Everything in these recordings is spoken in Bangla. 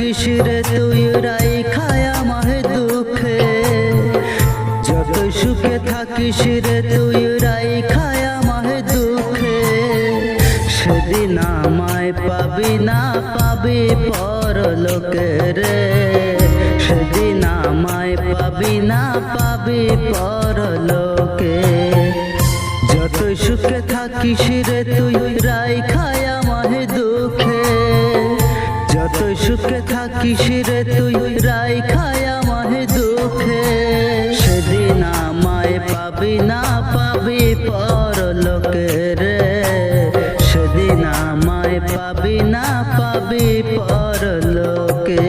থাকিস রে তুই রাইখায় আমায় দুঃখে, যতই সুখে থাকিস রে তুই রাইখায় আমায় দুঃখে, সেদিন আমায় পাবি না পাবি পরলোকে রে, সেদিন আমায় পাবি না পাবি পরলোকে। যতই সুখে থাকিস রে তুই রাইখায় আমায় দুঃখে, যতই সুখে থাকিস রে তুই রাইখায় আমায় দুঃখে, সেদিন আমায় পাবি না পাবি পরলোকে রে, সেদিন আমায় পাবি না পাবি পরলোকে।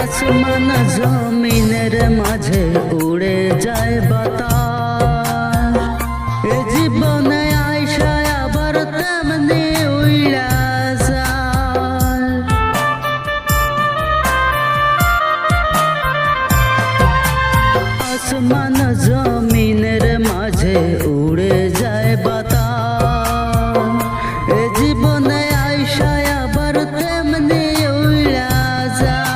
আসমান জমিনের মাঝে উড়ে যায় বাতাস, এ জীবনে আইসা আবার তেমনি উড়া যায়। আসমান জমিনের মাঝে উড়ে যায় বাতাস, এ জীবনে আইসা আবার তেমনি উড়া যায়।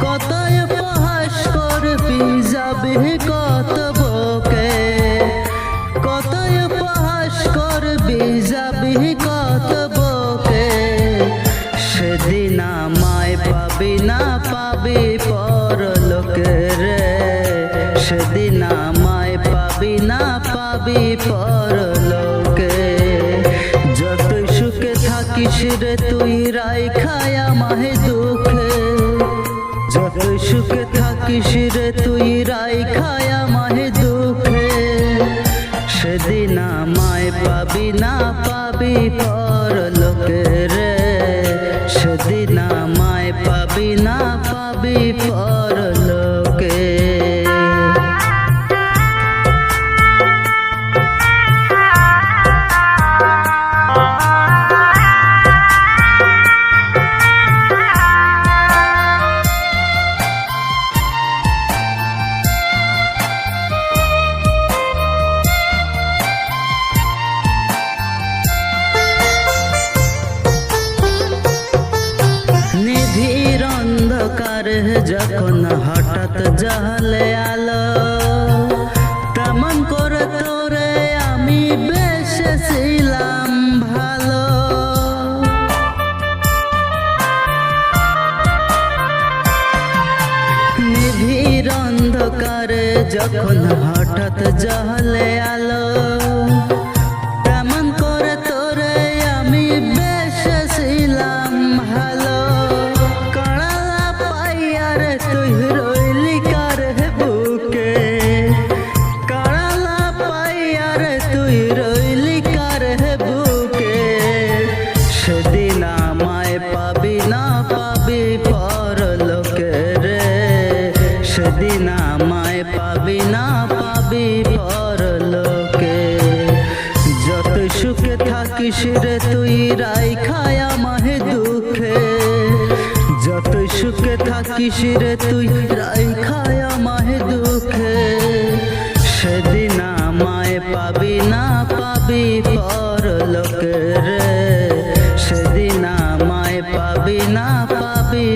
কতই উপহাস করবি যাবি কত বকে, কতই উপহাস করবি যাবি কত বকে, সেদিন আমায় পাবি না পাবি পরলোকে রে, সেদিন আমায় পাবি না পাবি পরলোকে। যতই সুখে থাকিস রে তুই রাইখায় আমায় দুঃখে, যতই সুখে থাকিস রে তুই রাইখায় আমায় দুঃখে, সেদিন আমায় পাবি না পাবি পরলোকে রে, সেদিন আমায় পাবি না পাবি পরলোকে। নিধির অন্ধকার যখন হঠাৎ জ্বলে আলো, তেমন করে তোরে আমি বেসেছিলাম ভালো। নিধির অন্ধকার যখন হঠাৎ জ্বলে আলো, তেমন করে তোরে আমি বেসেছিলাম ভালো। কাড়ালা পাইয়া রে তুই রইলি কার বুকে, কাড়ালা পাইয়া রে তুই রইলি কার বুকে, সেদিন আমায় পাবি না পাবি পরলোকে রে, সেদিন আমায় পাবি না পাবি পরলোকে। যতই সুখে থাকিস রে তুই রাইখায় আমায় দুঃখে, যতই সুখে থাকিস রে তুই রাইখায় আমায় দুঃখে, সেদিন আমায় পাবি না পাবি পরলোকে রে, সেদিন আমায় পাবি না পাবি